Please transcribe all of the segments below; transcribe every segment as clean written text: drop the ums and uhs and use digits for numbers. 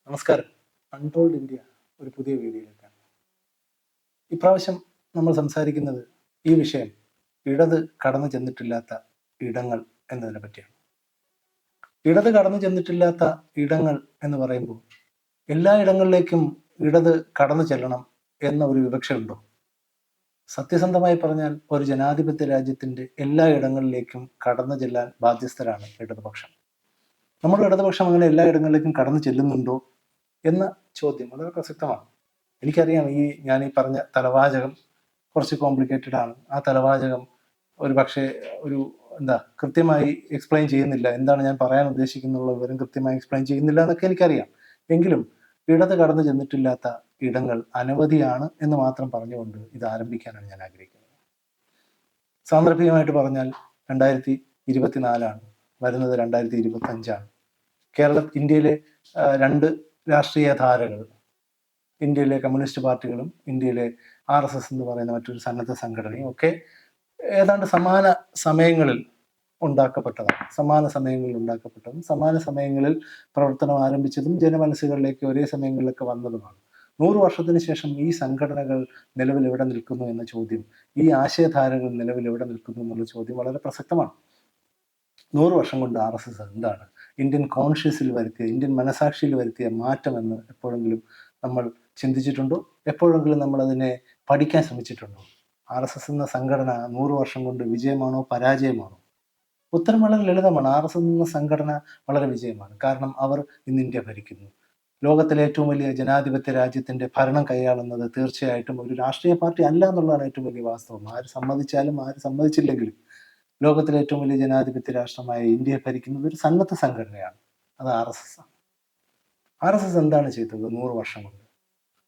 നമസ്കാരം. Untold India ഒരു പുതിയ വീഡിയോയിലേക്കാണ്. ഇപ്രാവശ്യം നമ്മൾ സംസാരിക്കുന്നത് ഈ വിഷയം ഇടത് കടന്നു ചെന്നിട്ടില്ലാത്ത ഇടങ്ങൾ എന്നതിനെ പറ്റിയാണ്. ഇടത് കടന്നു ചെന്നിട്ടില്ലാത്ത ഇടങ്ങൾ എന്ന് പറയുമ്പോൾ എല്ലാ ഇടങ്ങളിലേക്കും ഇടത് കടന്നു ചെല്ലണം എന്ന ഒരു വിവക്ഷയുണ്ടോ? സത്യസന്ധമായി പറഞ്ഞാൽ ഒരു ജനാധിപത്യ രാജ്യത്തിന്റെ എല്ലാ ഇടങ്ങളിലേക്കും കടന്നു ചെല്ലാൻ ബാധ്യസ്ഥരാണ് ഇടതുപക്ഷം. നമ്മുടെ ഇടതുപക്ഷം അങ്ങനെ എല്ലാ ഇടങ്ങളിലേക്കും കടന്നു ചെല്ലുന്നുണ്ടോ എന്ന ചോദ്യം വളരെ പ്രസക്തമാണ്. എനിക്കറിയാം ഞാൻ ഈ പറഞ്ഞ തലവാചകം കുറച്ച് കോംപ്ലിക്കേറ്റഡ് ആണ്. ആ തലവാചകം ഒരു പക്ഷേ ഒരു കൃത്യമായി എക്സ്പ്ലെയിൻ ചെയ്യുന്നില്ല. എന്താണ് ഞാൻ പറയാൻ ഉദ്ദേശിക്കുന്നുള്ള വിവരം കൃത്യമായി എക്സ്പ്ലെയിൻ ചെയ്യുന്നില്ല എന്നൊക്കെ എനിക്കറിയാം. എങ്കിലും ഇടത് കടന്നു ചെന്നിട്ടില്ലാത്ത ഇടങ്ങൾ അനവധിയാണ് എന്ന് മാത്രം പറഞ്ഞുകൊണ്ട് ഇത് ആരംഭിക്കാനാണ് ഞാൻ ആഗ്രഹിക്കുന്നത്. സാന്ദർഭികമായിട്ട് പറഞ്ഞാൽ 2024 വരുന്നത് 2025. ഇന്ത്യയിലെ രണ്ട് രാഷ്ട്രീയ ധാരകൾ, ഇന്ത്യയിലെ കമ്മ്യൂണിസ്റ്റ് പാർട്ടികളും ഇന്ത്യയിലെ RSS എന്ന് പറയുന്ന മറ്റൊരു സന്നദ്ധ സംഘടനയും ഒക്കെ ഏതാണ്ട് സമാന സമയങ്ങളിൽ ഉണ്ടാക്കപ്പെട്ടതും സമാന സമയങ്ങളിൽ പ്രവർത്തനം ആരംഭിച്ചതും ജനമനസ്സുകളിലേക്ക് ഒരേ സമയങ്ങളിലൊക്കെ വന്നതുമാണ്. 100 വർഷത്തിന് ശേഷം ഈ സംഘടനകൾ നിലവിൽ എവിടെ നിൽക്കുന്നു എന്ന ചോദ്യം, ഈ ആശയധാരകൾ നിലവിൽ എവിടെ നിൽക്കുന്നു എന്നുള്ള ചോദ്യം വളരെ പ്രസക്തമാണ്. 100 വർഷം കൊണ്ട് RSS എന്താണ് ഇന്ത്യൻ കോൺഷ്യസിൽ വരുത്തിയ, ഇന്ത്യൻ മനസാക്ഷിയിൽ വരുത്തിയ മാറ്റമെന്ന് എപ്പോഴെങ്കിലും നമ്മൾ ചിന്തിച്ചിട്ടുണ്ടോ? എപ്പോഴെങ്കിലും നമ്മൾ അതിനെ പഠിക്കാൻ ശ്രമിച്ചിട്ടുണ്ടോ? RSS എന്ന സംഘടന 100 വർഷം കൊണ്ട് വിജയമാണോ പരാജയമാണോ? ഉത്തരം വളരെ ലളിതമാണ്. RSS എന്ന സംഘടന വളരെ വിജയമാണ്. കാരണം അവർ ഇന്ന് ഇന്ത്യ ഭരിക്കുന്നു. ലോകത്തിലെ ഏറ്റവും വലിയ ജനാധിപത്യ രാജ്യത്തിന്റെ ഭരണം കൈയാളുന്നത് തീർച്ചയായിട്ടും ഒരു രാഷ്ട്രീയ പാർട്ടി അല്ല എന്നുള്ളതാണ് ഏറ്റവും വലിയ വാസ്തവം. ആര് സമ്മതിച്ചാലും ആര് സമ്മതിച്ചില്ലെങ്കിലും ലോകത്തിലെ ഏറ്റവും വലിയ ജനാധിപത്യ രാഷ്ട്രമായ ഇന്ത്യയെ ഭരിക്കുന്നത് ഒരു സന്നദ്ധ സംഘടനയാണ്. അത് RSS ആണ്. RSS എന്താണ് ചെയ്തത് 100 വർഷം കൊണ്ട്?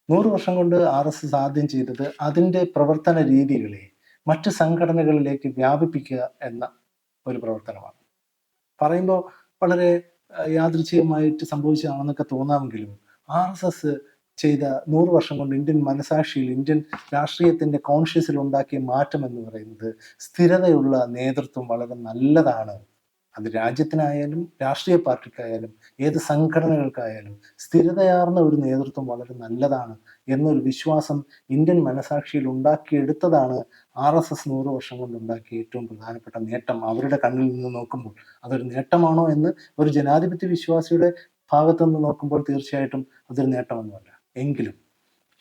100 വർഷം കൊണ്ട് RSS ആദ്യം ചെയ്തത് അതിൻ്റെ പ്രവർത്തന രീതികളെ മറ്റ് സംഘടനകളിലേക്ക് വ്യാപിപ്പിക്കുക എന്ന ഒരു പ്രവർത്തനമാണ്. പറയുമ്പോൾ വളരെ യാദൃച്ഛികമായിട്ട് സംഭവിച്ചതാണെന്നൊക്കെ തോന്നാമെങ്കിലും RSS ചെയ്ത 100 വർഷം കൊണ്ട് ഇന്ത്യൻ മനസാക്ഷിയിൽ, ഇന്ത്യൻ രാഷ്ട്രീയത്തിന്റെ കോൺഷ്യസിൽ ഉണ്ടാക്കിയ മാറ്റം എന്ന് പറയുന്നത് സ്ഥിരതയുള്ള നേതൃത്വം വളരെ നല്ലതാണ്. അത് രാജ്യത്തിനായാലും രാഷ്ട്രീയ പാർട്ടിക്കായാലും ഏത് സംഘടനകൾക്കായാലും സ്ഥിരതയാർന്ന ഒരു നേതൃത്വം വളരെ നല്ലതാണ് എന്നൊരു വിശ്വാസം ഇന്ത്യൻ മനസാക്ഷിയിൽ ഉണ്ടാക്കിയെടുത്തതാണ് RSS 100 വർഷം കൊണ്ട് ഉണ്ടാക്കിയ ഏറ്റവും പ്രധാനപ്പെട്ട നേട്ടം. അവരുടെ കണ്ണിൽ നിന്ന് നോക്കുമ്പോൾ അതൊരു നേട്ടമാണോ എന്ന് ഒരു ജനാധിപത്യ വിശ്വാസിയുടെ ഭാഗത്തു നിന്ന് നോക്കുമ്പോൾ തീർച്ചയായിട്ടും അതൊരു നേട്ടമൊന്നുമല്ല. എങ്കിലും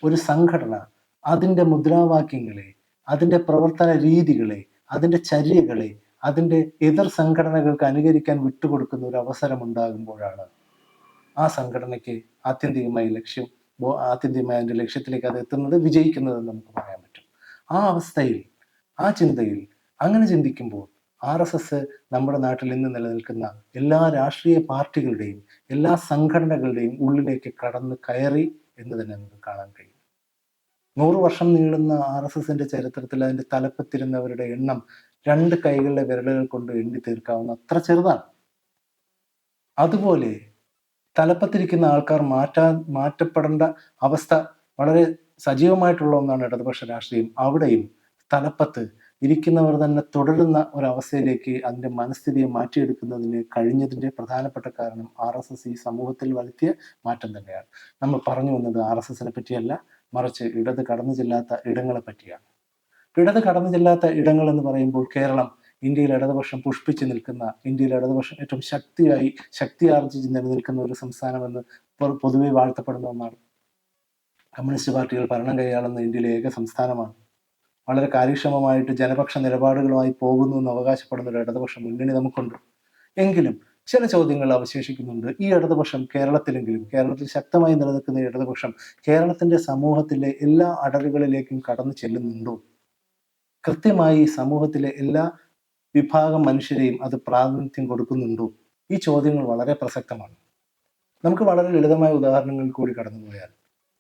ഒരു സംഘടന അതിൻ്റെ മുദ്രാവാക്യങ്ങളെ, അതിൻ്റെ പ്രവർത്തന രീതികളെ, അതിൻ്റെ ചര്യകളെ അതിൻ്റെ എതിർ സംഘടനകൾക്ക് അനുകരിക്കാൻ വിട്ടുകൊടുക്കുന്ന ഒരു അവസരം ഉണ്ടാകുമ്പോഴാണ് ആ സംഘടനയ്ക്ക് ആത്യന്തികമായി അതിൻ്റെ ലക്ഷ്യത്തിലേക്ക് അത് എത്തുന്നത്, വിജയിക്കുന്നതെന്ന് നമുക്ക് പറയാൻ പറ്റും. ആ അവസ്ഥയിൽ, ആ ചിന്തയിൽ, അങ്ങനെ ചിന്തിക്കുമ്പോൾ RSS നമ്മുടെ നാട്ടിൽ ഇന്ന് നിലനിൽക്കുന്ന എല്ലാ രാഷ്ട്രീയ പാർട്ടികളുടെയും എല്ലാ സംഘടനകളുടെയും ഉള്ളിലേക്ക് കടന്ന് കയറി എന്ന് തന്നെ നമുക്ക് കാണാൻ കഴിയും. 100 വർഷം നീളുന്ന RSSന്റെ ചരിത്രത്തിൽ അതിന്റെ തലപ്പത്തിരുന്നവരുടെ എണ്ണം 2 കൈകളുടെ വിരലുകൾ കൊണ്ട് എണ്ണി തീർക്കാവുന്ന അത്ര ചെറുതാണ്. അതുപോലെ തലപ്പത്തിരിക്കുന്ന ആൾക്കാർ മാറ്റപ്പെടേണ്ട അവസ്ഥ വളരെ സജീവമായിട്ടുള്ള ഒന്നാണ് ഇടതുപക്ഷ രാഷ്ട്രീയം. അവിടെയും തലപ്പത്ത് ഇരിക്കുന്നവർ തന്നെ തുടരുന്ന ഒരവസ്ഥയിലേക്ക് അതിന്റെ മനസ്ഥിതിയെ മാറ്റിയെടുക്കുന്നതിന് കഴിഞ്ഞതിന്റെ പ്രധാനപ്പെട്ട കാരണം RSS ഈ സമൂഹത്തിൽ വരുത്തിയ മാറ്റം തന്നെയാണ്. നമ്മൾ പറഞ്ഞു വന്നത് RSSനെ പറ്റിയല്ല, മറിച്ച് ഇടത് കടന്നു ചെല്ലാത്ത ഇടങ്ങളെ പറ്റിയാണ്. ഇടത് കടന്നു ചെല്ലാത്ത ഇടങ്ങൾ എന്ന് പറയുമ്പോൾ കേരളം ഇന്ത്യയിൽ ഇടതുപക്ഷം പുഷ്പിച്ച് നിൽക്കുന്ന, ഇന്ത്യയിൽ ഇടതുപക്ഷം ഏറ്റവും ശക്തിയാർജിച്ച് നിലനിൽക്കുന്ന ഒരു സംസ്ഥാനമെന്ന് പൊതുവെ വാഴ്ത്തപ്പെടുന്ന ഒന്നാണ്. കമ്മ്യൂണിസ്റ്റ് പാർട്ടികൾ ഭരണം കൈയാളുന്ന ഇന്ത്യയിലെ ഏക സംസ്ഥാനമാണ്. വളരെ കാര്യക്ഷമമായിട്ട് ജനപക്ഷ നിലപാടുകളുമായി പോകുന്നു എന്ന് അവകാശപ്പെടുന്ന ഒരു ഇടതുപക്ഷ മുന്നണി നമുക്കുണ്ട്. എങ്കിലും ചില ചോദ്യങ്ങൾ അവശേഷിക്കുന്നുണ്ട്. ഈ ഇടതുപക്ഷം കേരളത്തിൽ ശക്തമായി നിലനിൽക്കുന്ന ഇടതുപക്ഷം കേരളത്തിന്റെ സമൂഹത്തിലെ എല്ലാ അടരുകളിലേക്കും കടന്നു ചെല്ലുന്നുണ്ടോ? കൃത്യമായി സമൂഹത്തിലെ എല്ലാ വിഭാഗം മനുഷ്യരെയും അത് പ്രാതിനിധ്യം കൊടുക്കുന്നുണ്ടോ? ഈ ചോദ്യങ്ങൾ വളരെ പ്രസക്തമാണ്. നമുക്ക് വളരെ ലളിതമായ ഉദാഹരണങ്ങൾ കൂടി കടന്നുപോയാൽ,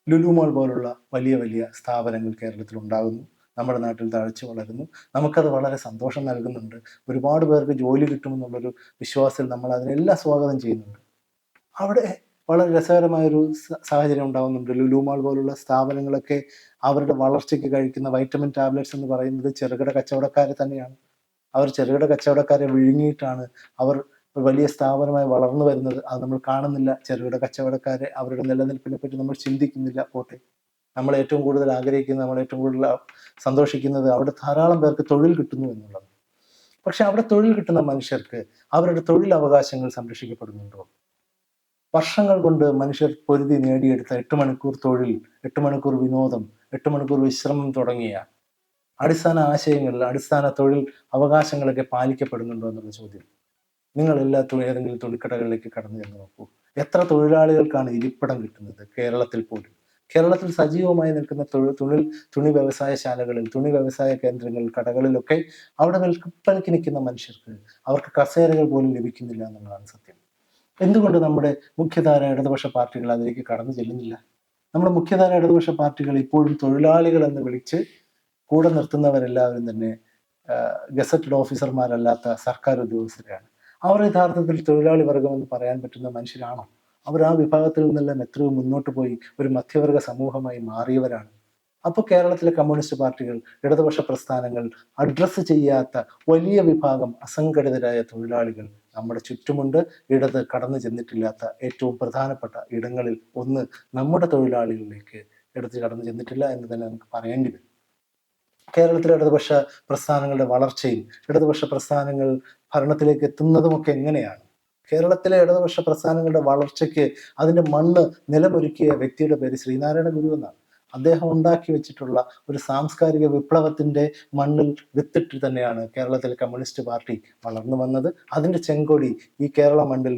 ലുലു മോൾ പോലുള്ള വലിയ വലിയ സ്ഥാപനങ്ങൾ കേരളത്തിൽ ഉണ്ടാകുന്നു, നമ്മുടെ നാട്ടിൽ തഴച്ചു വളരുന്നു. നമുക്കത് വളരെ സന്തോഷം നൽകുന്നുണ്ട്. ഒരുപാട് പേർക്ക് ജോലി കിട്ടുമെന്നുള്ളൊരു വിശ്വാസത്തിൽ നമ്മൾ അതിനെല്ലാം സ്വാഗതം ചെയ്യുന്നുണ്ട്. അവിടെ വളരെ രസകരമായൊരു സാഹചര്യം ഉണ്ടാകുന്നുണ്ട്. ലുലു മാൾ പോലുള്ള സ്ഥാപനങ്ങളൊക്കെ അവരുടെ വളർച്ചയ്ക്ക് കഴിക്കുന്ന വൈറ്റമിൻ ടാബ്ലറ്റ്സ് എന്ന് പറയുന്നത് ചെറുകിട കച്ചവടക്കാരെ തന്നെയാണ്. അവർ ചെറുകിട കച്ചവടക്കാരെ വിഴുങ്ങിയിട്ടാണ് അവർ ഒരു വലിയ സ്ഥാപനമായി വളർന്നു വരുന്നത്. അത് നമ്മൾ കാണുന്നില്ല. ചെറുകിട കച്ചവടക്കാരെ, അവരുടെ നിലനിൽപ്പിനെ പറ്റി നമ്മൾ ചിന്തിക്കുന്നില്ല. പോട്ടെ, നമ്മൾ ഏറ്റവും കൂടുതൽ ആഗ്രഹിക്കുന്നത്, നമ്മൾ ഏറ്റവും കൂടുതൽ സന്തോഷിക്കുന്നത് അവിടെ ധാരാളം പേർക്ക് തൊഴിൽ കിട്ടുന്നു എന്നുള്ളത്. പക്ഷെ അവിടെ തൊഴിൽ കിട്ടുന്ന മനുഷ്യർക്ക് അവരുടെ തൊഴിൽ അവകാശങ്ങൾ സംരക്ഷിക്കപ്പെടുന്നുണ്ടോ? വർഷങ്ങൾ കൊണ്ട് മനുഷ്യർ പൊരുതി നേടിയെടുത്ത 8 മണിക്കൂർ തൊഴിൽ, 8 മണിക്കൂർ വിനോദം, 8 മണിക്കൂർ വിശ്രമം തുടങ്ങിയ അടിസ്ഥാന ആശയങ്ങളിൽ, അടിസ്ഥാന തൊഴിൽ അവകാശങ്ങളൊക്കെ പാലിക്കപ്പെടുന്നുണ്ടോ എന്നുള്ള ചോദ്യം. നിങ്ങൾ ഏതെങ്കിലും തുണിക്കടകളിലേക്ക് കടന്നു ചെന്ന് നോക്കൂ. എത്ര തൊഴിലാളികൾക്കാണ് ഇരിപ്പിടം കിട്ടുന്നത്? കേരളത്തിൽ പോലും. കേരളത്തിൽ സജീവമായി നിൽക്കുന്ന തുണി വ്യവസായശാലകളിൽ, തുണി വ്യവസായ കേന്ദ്രങ്ങളിൽ, കടകളിലൊക്കെ അവിടെ വിൽപ്പനയ്ക്ക് നിൽക്കുന്ന മനുഷ്യർക്ക് അവർക്ക് കസേരകൾ പോലും ലഭിക്കുന്നില്ല എന്നുള്ളതാണ് സത്യം. എന്തുകൊണ്ട് നമ്മുടെ മുഖ്യധാര ഇടതുപക്ഷ പാർട്ടികൾ അതിലേക്ക് കടന്നു ചെല്ലുന്നില്ല? നമ്മുടെ മുഖ്യധാര ഇടതുപക്ഷ പാർട്ടികൾ ഇപ്പോഴും തൊഴിലാളികൾ എന്ന് വിളിച്ച് കൂടെ നിർത്തുന്നവരെല്ലാവരും തന്നെ ഗസറ്റഡ് ഓഫീസർമാരല്ലാത്ത സർക്കാർ ഉദ്യോഗസ്ഥരാണ്. അവർ യഥാർത്ഥത്തിൽ തൊഴിലാളി വർഗം എന്ന് പറയാൻ പറ്റുന്ന മനുഷ്യരാണോ? അവർ ആ വിഭാഗത്തിൽ നിന്നെല്ലാം എത്രയോ മുന്നോട്ട് പോയി ഒരു മധ്യവർഗ സമൂഹമായി മാറിയവരാണ്. അപ്പോൾ കേരളത്തിലെ കമ്മ്യൂണിസ്റ്റ് പാർട്ടികൾ, ഇടതുപക്ഷ പ്രസ്ഥാനങ്ങൾ അഡ്രസ്സ് ചെയ്യാത്ത വലിയ വിഭാഗം അസംഘടിതരായ തൊഴിലാളികൾ നമ്മുടെ ചുറ്റുമുണ്ട്. ഇടത് കടന്നു ചെന്നിട്ടില്ലാത്ത ഏറ്റവും പ്രധാനപ്പെട്ട ഇടങ്ങളിൽ ഒന്ന് നമ്മുടെ തൊഴിലാളികളിലേക്ക് ഇടത് കടന്നു ചെന്നിട്ടില്ല എന്ന് തന്നെ നമുക്ക് പറയേണ്ടി വരും. കേരളത്തിലെ ഇടതുപക്ഷ പ്രസ്ഥാനങ്ങളുടെ വളർച്ചയും ഇടതുപക്ഷ പ്രസ്ഥാനങ്ങൾ ഭരണത്തിലേക്ക് എത്തുന്നതുമൊക്കെ എങ്ങനെയാണ്? കേരളത്തിലെ ഇടതുപക്ഷ പ്രസ്ഥാനങ്ങളുടെ വളർച്ചയ്ക്ക് അതിന്റെ മണ്ണ് നിലമൊരുക്കിയ വ്യക്തിയുടെ പേര് ശ്രീനാരായണ ഗുരു എന്നാണ്. അദ്ദേഹം ഉണ്ടാക്കി വെച്ചിട്ടുള്ള ഒരു സാംസ്കാരിക വിപ്ലവത്തിന്റെ മണ്ണിൽ വിത്തിട്ട് തന്നെയാണ് കേരളത്തിലെ കമ്മ്യൂണിസ്റ്റ് പാർട്ടി വളർന്നു വന്നത്. അതിന്റെ ചെങ്കൊടി ഈ കേരള മണ്ണിൽ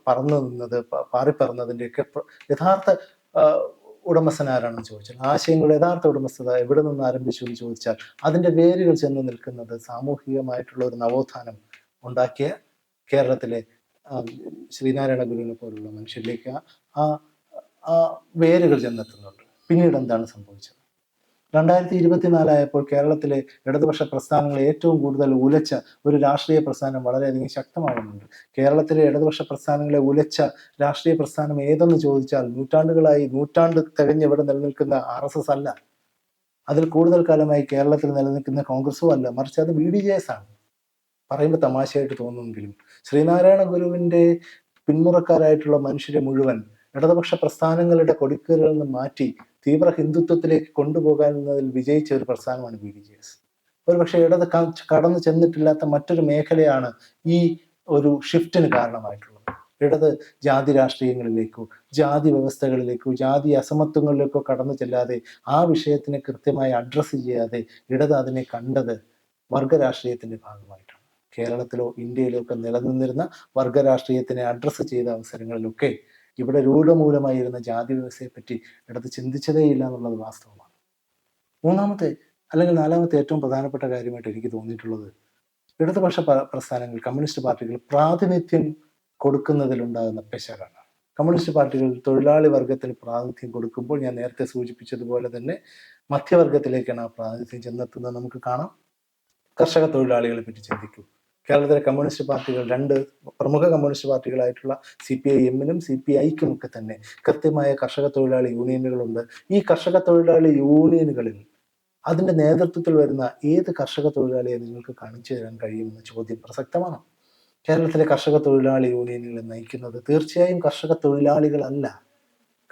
പറന്നു നിന്നത്, പാറിപ്പറന്നതിൻ്റെയൊക്കെ യഥാർത്ഥ ഉടമസ്ഥൻ ആരാണെന്ന് ചോദിച്ചാൽ, ആശയങ്ങളുടെ യഥാർത്ഥ ഉടമസ്ഥത എവിടെ നിന്ന് ആരംഭിച്ചു എന്ന് ചോദിച്ചാൽ, അതിന്റെ വേരുകൾ ചെന്ന് നിൽക്കുന്നത് സാമൂഹികമായിട്ടുള്ള ഒരു നവോത്ഥാനം ഉണ്ടാക്കിയ കേരളത്തിലെ ശ്രീനാരായണ ഗുരുവിനെ പോലുള്ള മനുഷ്യരിലേക്ക് ആ വേരുകൾ ചെന്നെത്തുന്നുണ്ട്. പിന്നീട് എന്താണ് സംഭവിച്ചത്? 2024 ആയപ്പോൾ കേരളത്തിലെ ഇടതുപക്ഷ പ്രസ്ഥാനങ്ങളെ ഏറ്റവും കൂടുതൽ ഉലച്ച ഒരു രാഷ്ട്രീയ പ്രസ്ഥാനം വളരെയധികം ശക്തമാകുന്നുണ്ട്. കേരളത്തിലെ ഇടതുപക്ഷ പ്രസ്ഥാനങ്ങളെ ഉലച്ച രാഷ്ട്രീയ പ്രസ്ഥാനം ഏതെന്ന് ചോദിച്ചാൽ, നൂറ്റാണ്ട് തികഞ്ഞ് ഇവിടെ നിലനിൽക്കുന്ന RSS അല്ല, അതിൽ കൂടുതൽ കാലമായി കേരളത്തിൽ നിലനിൽക്കുന്ന കോൺഗ്രസും അല്ല, മറിച്ച് അത് BDJS ആണ്. പറയുമ്പോൾ തമാശയായിട്ട് തോന്നുമെങ്കിലും ശ്രീനാരായണ ഗുരുവിന്റെ പിന്മുറക്കാരായിട്ടുള്ള മനുഷ്യരെ മുഴുവൻ ഇടതുപക്ഷ പ്രസ്ഥാനങ്ങളുടെ കൊടിക്കീറുകളിൽ നിന്ന് മാറ്റി തീവ്ര ഹിന്ദുത്വത്തിലേക്ക് കൊണ്ടുപോകാനതിൽ വിജയിച്ച ഒരു പ്രസ്ഥാനമാണ് BDJS. ഒരുപക്ഷെ ഇടത് കടന്നു ചെന്നിട്ടില്ലാത്ത മറ്റൊരു മേഖലയാണ് ഈ ഒരു ഷിഫ്റ്റിന് കാരണമായിട്ടുള്ളത്. ഇടത് ജാതി രാഷ്ട്രീയങ്ങളിലേക്കോ, ജാതി വ്യവസ്ഥകളിലേക്കോ, ജാതി അസമത്വങ്ങളിലേക്കോ കടന്നു ചെല്ലാതെ, ആ വിഷയത്തിനെ കൃത്യമായി അഡ്രസ്സ് ചെയ്യാതെ ഇടത് അതിനെ കണ്ടത് വർഗരാഷ്ട്രീയത്തിന്റെ ഭാഗമായിട്ടാണ്. കേരളത്തിലോ ഇന്ത്യയിലോ ഒക്കെ നിലനിന്നിരുന്ന വർഗരാഷ്ട്രീയത്തിനെ അഡ്രസ്സ് ചെയ്ത അവസരങ്ങളിലൊക്കെ ഇവിടെ രൂഢമൂലമായിരുന്ന ജാതി വ്യവസ്ഥയെപ്പറ്റി ഇടത് ചിന്തിച്ചതേയില്ല എന്നുള്ളത് വാസ്തവമാണ്. മൂന്നാമത്തെ അല്ലെങ്കിൽ നാലാമത്തെ ഏറ്റവും പ്രധാനപ്പെട്ട കാര്യമായിട്ട് എനിക്ക് തോന്നിയിട്ടുള്ളത്, ഇടതുപക്ഷ പ്രസ്ഥാനങ്ങൾ, കമ്മ്യൂണിസ്റ്റ് പാർട്ടികൾ പ്രാതിനിധ്യം കൊടുക്കുന്നതിലുണ്ടാകുന്ന പെശകാണ്. കമ്മ്യൂണിസ്റ്റ് പാർട്ടികൾ തൊഴിലാളി വർഗത്തിന് പ്രാതിനിധ്യം കൊടുക്കുമ്പോൾ ഞാൻ നേരത്തെ സൂചിപ്പിച്ചതുപോലെ തന്നെ മധ്യവർഗത്തിലേക്കാണ് ആ പ്രാതിനിധ്യം ചെന്നെത്തുന്നത് നമുക്ക് കാണാം. കർഷക തൊഴിലാളികളെ പറ്റി ചിന്തിക്കൂ. കേരളത്തിലെ കമ്മ്യൂണിസ്റ്റ് പാർട്ടികൾ, രണ്ട് പ്രമുഖ കമ്മ്യൂണിസ്റ്റ് പാർട്ടികളായിട്ടുള്ള CPIM-നും CPI-ക്കും ഒക്കെ തന്നെ കൃത്യമായ കർഷക തൊഴിലാളി യൂണിയനുകളുണ്ട്. ഈ കർഷക തൊഴിലാളി യൂണിയനുകളിൽ അതിന്റെ നേതൃത്വത്തിൽ വരുന്ന ഏത് കർഷക തൊഴിലാളിയെ നിങ്ങൾക്ക് കാണിച്ചു തരാൻ കഴിയുമെന്ന ചോദ്യം പ്രസക്തമാണ്. കേരളത്തിലെ കർഷക തൊഴിലാളി യൂണിയനുകളെ നയിക്കുന്നത് തീർച്ചയായും കർഷക തൊഴിലാളികളല്ല.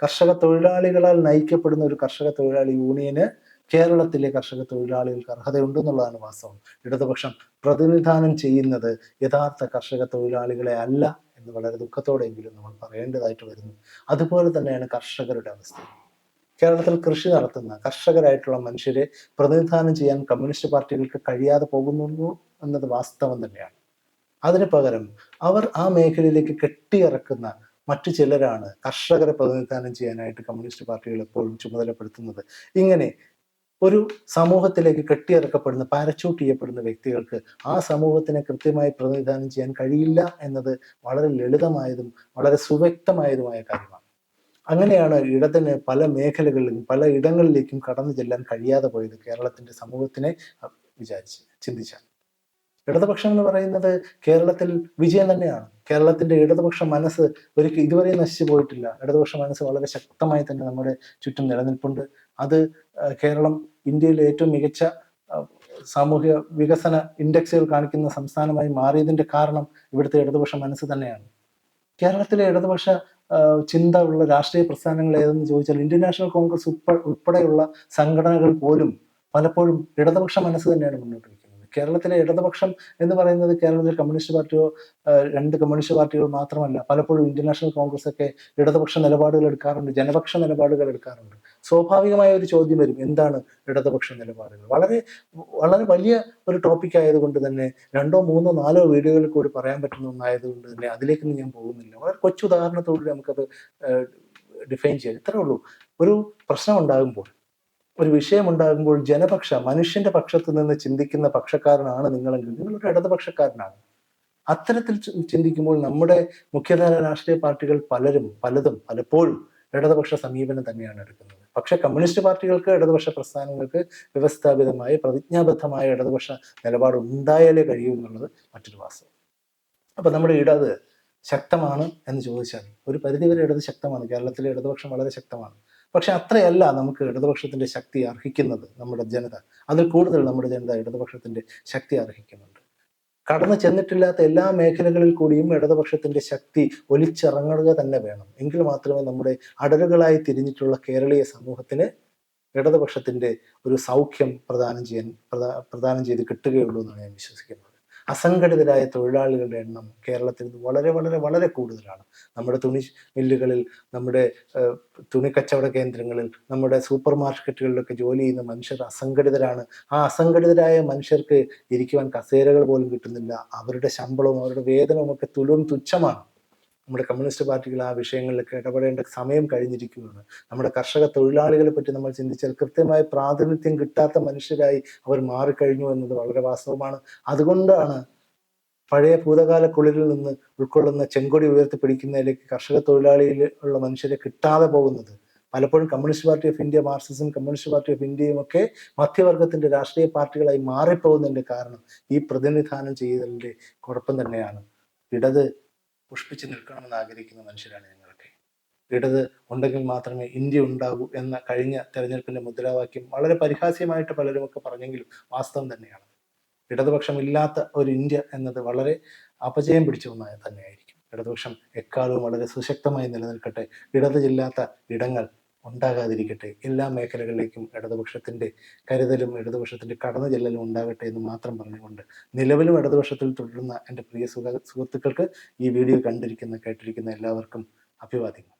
കർഷക തൊഴിലാളികളാൽ നയിക്കപ്പെടുന്ന ഒരു കർഷക തൊഴിലാളി യൂണിയന് കേരളത്തിലെ കർഷക തൊഴിലാളികൾക്ക് അർഹതയുണ്ടെന്നുള്ളതാണ് വാസ്തവം. ഇടതുപക്ഷം പ്രതിനിധാനം ചെയ്യുന്നത് യഥാർത്ഥ കർഷക തൊഴിലാളികളെ അല്ല എന്ന് വളരെ ദുഃഖത്തോടെയെങ്കിലും നമ്മൾ പറയേണ്ടതായിട്ട് വരുന്നു. അതുപോലെ തന്നെയാണ് കർഷകരുടെ അവസ്ഥ. കേരളത്തിൽ കൃഷി നടത്തുന്ന കർഷകരായിട്ടുള്ള മനുഷ്യരെ പ്രതിനിധാനം ചെയ്യാൻ കമ്മ്യൂണിസ്റ്റ് പാർട്ടികൾക്ക് കഴിയാതെ പോകുന്നു എന്നത് വാസ്തവം തന്നെയാണ്. അതിന് പകരം അവർ ആ മേഖലയിലേക്ക് കെട്ടിയിറക്കുന്ന മറ്റു ചിലരാണ് കർഷകരെ പ്രതിനിധാനം ചെയ്യാനായിട്ട് കമ്മ്യൂണിസ്റ്റ് പാർട്ടികൾ എപ്പോഴും ചുമതലപ്പെടുത്തുന്നത്. ഇങ്ങനെ ഒരു സമൂഹത്തിലേക്ക് കെട്ടിയിറക്കപ്പെടുന്ന, പാരച്യൂട്ട് ചെയ്യപ്പെടുന്ന വ്യക്തികൾക്ക് ആ സമൂഹത്തിനെ കൃത്യമായി പ്രതിനിധാനം ചെയ്യാൻ കഴിയില്ല എന്നത് വളരെ ലളിതമായതും വളരെ സുവ്യക്തമായതുമായ കാര്യമാണ്. അങ്ങനെയാണ് ഇടതിന് പല മേഖലകളിലും പല ഇടങ്ങളിലേക്കും കടന്നു ചെല്ലാൻ കഴിയാതെ പോയത് കേരളത്തിന്റെ സമൂഹത്തിനെ ചിന്തിച്ചാൽ. ഇടതുപക്ഷം എന്ന് പറയുന്നത് കേരളത്തിൽ വിജയം തന്നെയാണ്. കേരളത്തിന്റെ ഇടതുപക്ഷ മനസ്സ് ഇതുവരെ നശിച്ചു പോയിട്ടില്ല. ഇടതുപക്ഷ മനസ്സ് വളരെ ശക്തമായി തന്നെ നമ്മുടെ ചുറ്റും നിലനിൽപ്പുണ്ട്. അത് കേരളം ഇന്ത്യയിലെ ഏറ്റവും മികച്ച സാമൂഹ്യ വികസന ഇൻഡെക്സുകൾ കാണിക്കുന്ന സംസ്ഥാനമായി മാറിയതിന്റെ കാരണം ഇവിടുത്തെ ഇടതുപക്ഷ മനസ്സ് തന്നെയാണ്. കേരളത്തിലെ ഇടതുപക്ഷ ചിന്ത ഉള്ള രാഷ്ട്രീയ പ്രസ്ഥാനങ്ങൾ ഏതെന്ന് ചോദിച്ചാൽ ഇന്ത്യൻ നാഷണൽ കോൺഗ്രസ് ഉൾപ്പെടെയുള്ള സംഘടനകൾ പോലും പലപ്പോഴും ഇടതുപക്ഷ മനസ്സ് തന്നെയാണ് മുന്നോട്ട് വയ്ക്കുന്നത്. കേരളത്തിലെ ഇടതുപക്ഷം എന്ന് പറയുന്നത് കേരളത്തിലെ കമ്മ്യൂണിസ്റ്റ് പാർട്ടിയോ രണ്ട് കമ്മ്യൂണിസ്റ്റ് പാർട്ടികൾ മാത്രമല്ല, പലപ്പോഴും ഇന്ത്യൻ നാഷണൽ കോൺഗ്രസ് ഒക്കെ ഇടതുപക്ഷ നിലപാടുകൾ എടുക്കാറുണ്ട്, ജനപക്ഷ നിലപാടുകൾ എടുക്കാറുണ്ട്. സ്വാഭാവികമായ ഒരു ചോദ്യം വരും, എന്താണ് ഇടതുപക്ഷ നിലപാടുകൾ? വളരെ വളരെ വലിയ ഒരു ടോപ്പിക് ആയതുകൊണ്ട് തന്നെ 2, 3, 4 വീഡിയോകളിൽ കൂടി പറയാൻ പറ്റുന്ന ഒന്നായതുകൊണ്ട് തന്നെ അതിലേക്കൊന്നും ഞാൻ പോകുന്നില്ല. വളരെ കൊച്ചുദാഹരണത്തോടുകൂടി നമുക്കത് ഡിഫൈൻ ചെയ്യാം. ഇത്രേ ഉള്ളൂ. ഒരു പ്രശ്നം ഉണ്ടാകുമ്പോൾ, ഒരു വിഷയമുണ്ടാകുമ്പോൾ മനുഷ്യന്റെ പക്ഷത്ത് നിന്ന് ചിന്തിക്കുന്ന പക്ഷക്കാരനാണ് നിങ്ങളെങ്കിൽ നിങ്ങളൊരു ഇടതുപക്ഷക്കാരനാണ്. അത്തരത്തിൽ ചിന്തിക്കുമ്പോൾ നമ്മുടെ മുഖ്യധാര രാഷ്ട്രീയ പാർട്ടികൾ പലപ്പോഴും ഇടതുപക്ഷ സമീപനം തന്നെയാണ് എടുക്കുന്നത്. പക്ഷെ കമ്മ്യൂണിസ്റ്റ് പാർട്ടികൾക്ക്, ഇടതുപക്ഷ പ്രസ്ഥാനങ്ങൾക്ക് വ്യവസ്ഥാപിതമായ പ്രതിജ്ഞാബദ്ധമായ ഇടതുപക്ഷ നിലപാട് ഉണ്ടായാലേ കഴിയൂ എന്നുള്ളത് മറ്റൊരു വാസ്തവം. അപ്പൊ നമ്മുടെ ഇടത് ശക്തമാണ് എന്ന് ചോദിച്ചാൽ ഒരു പരിധിവരെ ഇടത് ശക്തമാണ്. കേരളത്തിലെ ഇടതുപക്ഷം വളരെ ശക്തമാണ്. പക്ഷെ അത്രയല്ല നമുക്ക് ഇടതുപക്ഷത്തിന്റെ ശക്തി അർഹിക്കുന്നത് നമ്മുടെ ജനത. അതിൽ കൂടുതൽ നമ്മുടെ ജനത ഇടതുപക്ഷത്തിന്റെ ശക്തി അർഹിക്കുന്നുണ്ട്. കടന്നു ചെന്നിട്ടില്ലാത്ത എല്ലാ മേഖലകളിൽ കൂടിയും ഇടതുപക്ഷത്തിന്റെ ശക്തി ഒലിച്ചിറങ്ങുക തന്നെ വേണം. എങ്കിൽ മാത്രമേ നമ്മുടെ അടരുകളായി തിരിഞ്ഞിട്ടുള്ള കേരളീയ സമൂഹത്തിന് ഇടതുപക്ഷത്തിന്റെ ഒരു സൗഖ്യം പ്രദാനം ചെയ്ത് കിട്ടുകയുള്ളൂ എന്നാണ് ഞാൻ വിശ്വസിക്കുന്നത്. അസംഘടിതരായ തൊഴിലാളികളുടെ എണ്ണം കേരളത്തിൽ വളരെ വളരെ വളരെ കൂടുതലാണ്. നമ്മുടെ തുണി മില്ലുകളിൽ, നമ്മുടെ തുണി കച്ചവട കേന്ദ്രങ്ങളിൽ, നമ്മുടെ സൂപ്പർ മാർക്കറ്റുകളിലൊക്കെ ജോലി ചെയ്യുന്ന മനുഷ്യർ അസംഘടിതരാണ്. ആ അസംഘടിതരായ മനുഷ്യർക്ക് ഇരിക്കുവാൻ കസേരകൾ പോലും കിട്ടുന്നില്ല. അവരുടെ ശമ്പളവും അവരുടെ വേതനവും ഒക്കെ തുച്ഛമാണ്. നമ്മുടെ കമ്മ്യൂണിസ്റ്റ് പാർട്ടികൾ ആ വിഷയങ്ങളിലൊക്കെ ഇടപെടേണ്ട സമയം കഴിഞ്ഞിരിക്കുകയാണ്. നമ്മുടെ കർഷക തൊഴിലാളികളെ പറ്റി നമ്മൾ ചിന്തിച്ചാൽ കൃത്യമായ പ്രാതിനിധ്യം കിട്ടാത്ത മനുഷ്യരായി അവർ മാറിക്കഴിഞ്ഞു എന്നത് വളരെ വാസ്തവമാണ്. അതുകൊണ്ടാണ് പഴയ ഭൂതകാല കുളിരിൽ നിന്ന് ഉൾക്കൊള്ളുന്ന ചെങ്കൊടി ഉയർത്തിപ്പിടിക്കുന്നതിലേക്ക് കർഷക തൊഴിലാളിയിൽ ഉള്ള മനുഷ്യരെ കിട്ടാതെ പോകുന്നത്. പലപ്പോഴും communist party of India, Marxism, communist party of ഇന്ത്യയും ഒക്കെ മധ്യവർഗത്തിന്റെ രാഷ്ട്രീയ പാർട്ടികളായി മാറിപ്പോകുന്നതിന്റെ കാരണം ഈ പ്രതിനിധാനം ചെയ്തതിന്റെ കുഴപ്പം തന്നെയാണ്. ഇടത് പുഷ്പിച്ച് നിൽക്കണമെന്ന് ആഗ്രഹിക്കുന്ന മനുഷ്യരാണ് ഞങ്ങളൊക്കെ. ഇടത് ഉണ്ടെങ്കിൽ മാത്രമേ ഇന്ത്യ ഉണ്ടാകൂ എന്ന കഴിഞ്ഞ തെരഞ്ഞെടുപ്പിന്റെ മുദ്രാവാക്യം വളരെ പരിഹാസ്യമായിട്ട് പലരുമൊക്കെ പറഞ്ഞെങ്കിലും വാസ്തവം തന്നെയാണ്. ഇടതുപക്ഷമില്ലാത്ത ഒരു ഇന്ത്യ എന്നത് വളരെ അപജയം പിടിച്ച ഒന്നായി തന്നെയായിരിക്കും. ഇടതുപക്ഷം എക്കാലവും വളരെ സുശക്തമായി നിലനിൽക്കട്ടെ. ഇടതില്ലാത്ത ഇടങ്ങൾ ഉണ്ടാകാതിരിക്കട്ടെ. എല്ലാ മേഖലകളിലേക്കും ഇടതുപക്ഷത്തിന്റെ കരുതലും ഇടതുപക്ഷത്തിന്റെ കടന്നു ചെല്ലലും ഉണ്ടാകട്ടെ എന്ന് മാത്രം പറഞ്ഞുകൊണ്ട് നിലവിലും ഇടതുപക്ഷത്തിൽ തുടരുന്ന എൻ്റെ പ്രിയ സുഹൃത്തുക്കൾക്ക്, ഈ വീഡിയോ കേട്ടിരിക്കുന്ന എല്ലാവർക്കും അഭിവാദ്യങ്ങൾ.